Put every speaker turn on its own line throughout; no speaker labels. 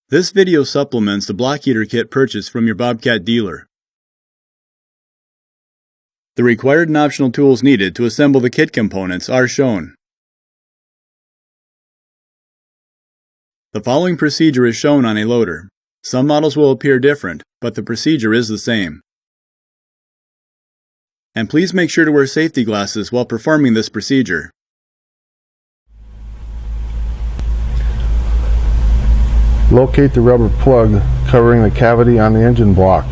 This video supplements the block heater kit purchased from your Bobcat dealer. The required and optional tools needed to assemble the kit components are shown. The following procedure is shown on a loader. Some models will appear different, but the procedure is the same. And please make sure to wear safety glasses while performing this procedure.
Locate the rubber plug covering the cavity on the engine block.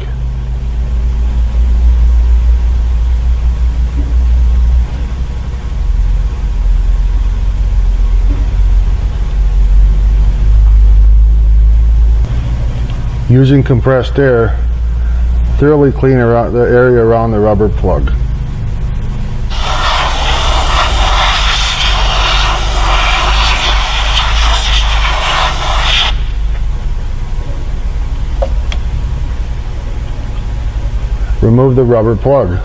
Using compressed air, thoroughly clean around the area around the rubber plug. Remove the rubber plug.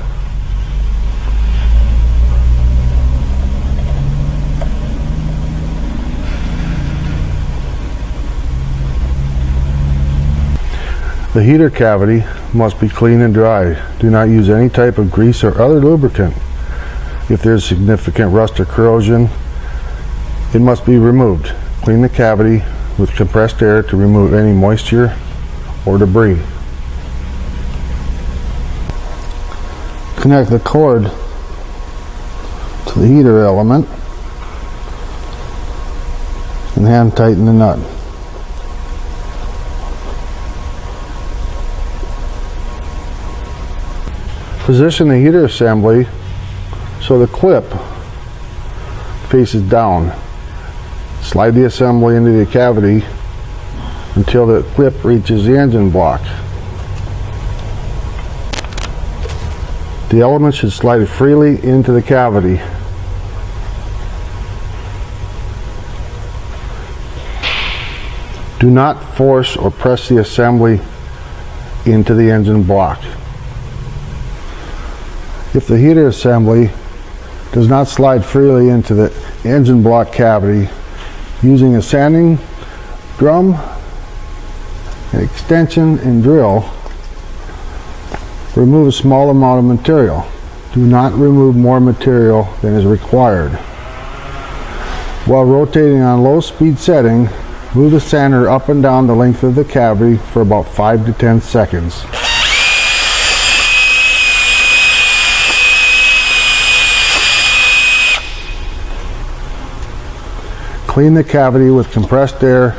The heater cavity must be clean and dry. Do not use any type of grease or other lubricant. If there is significant rust or corrosion, it must be removed. Clean the cavity with compressed air to remove any moisture or debris. Connect the cord to the heater element and hand tighten the nut. Position the heater assembly so the clip faces down. Slide the assembly into the cavity until the clip reaches the engine block. The element should slide freely into the cavity. Do not force or press the assembly into the engine block. If the heater assembly does not slide freely into the engine block cavity, using a sanding drum, an extension, and drill, remove a small amount of material. Do not remove more material than is required. While rotating on low speed setting, move the sander up and down the length of the cavity for about 5 to 10 seconds. Clean the cavity with compressed air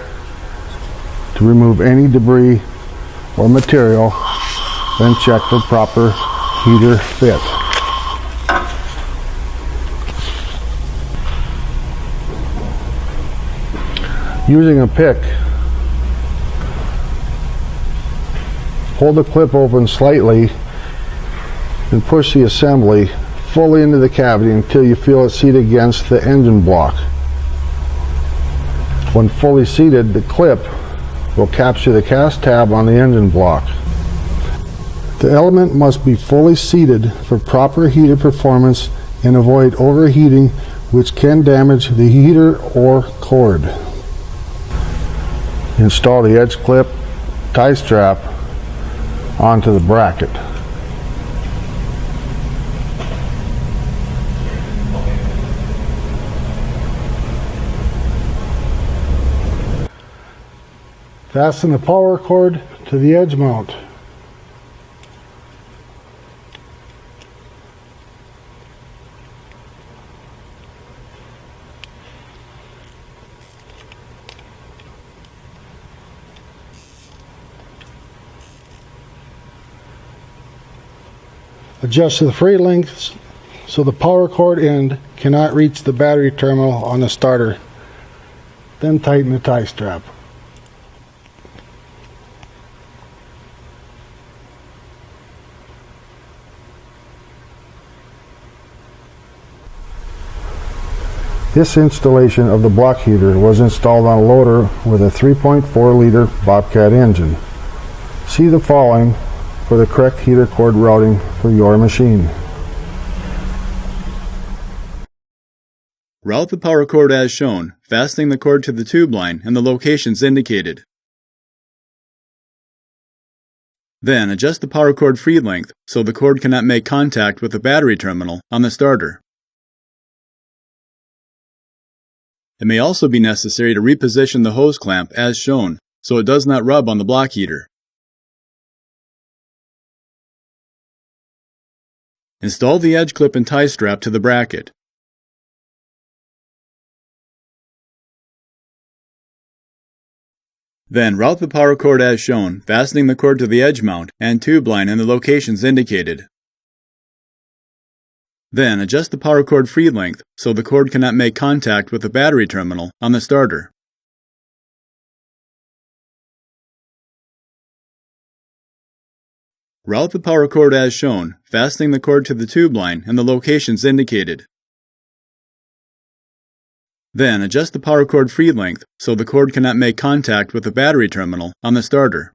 to remove any debris or material. Then check for proper heater fit. Using a pick, hold the clip open slightly and push the assembly fully into the cavity until you feel it seat against the engine block. When fully seated, the clip will capture the cast tab on the engine block. The element must be fully seated for proper heater performance and avoid overheating, which can damage the heater or cord. Install the edge clip tie strap onto the bracket. Fasten the power cord to the edge mount. Adjust the free lengths so the power cord end cannot reach the battery terminal on the starter. Then tighten the tie strap. This installation of the block heater was installed on a loader with a 3.4 liter Bobcat engine. See the following for the correct heater cord routing for your machine.
Route the power cord as shown, fastening the cord to the tube line and the locations indicated. Then adjust the power cord feed length so the cord cannot make contact with the battery terminal on the starter. It may also be necessary to reposition the hose clamp as shown so it does not rub on the block heater. Install the edge clip and tie strap to the bracket. Then route the power cord as shown, fastening the cord to the edge mount and tube line in the locations indicated. Then adjust the power cord feed length so the cord cannot make contact with the battery terminal on the starter. Route the power cord as shown, fastening the cord to the tube line in the locations indicated. Then adjust the power cord feed length so the cord cannot make contact with the battery terminal on the starter.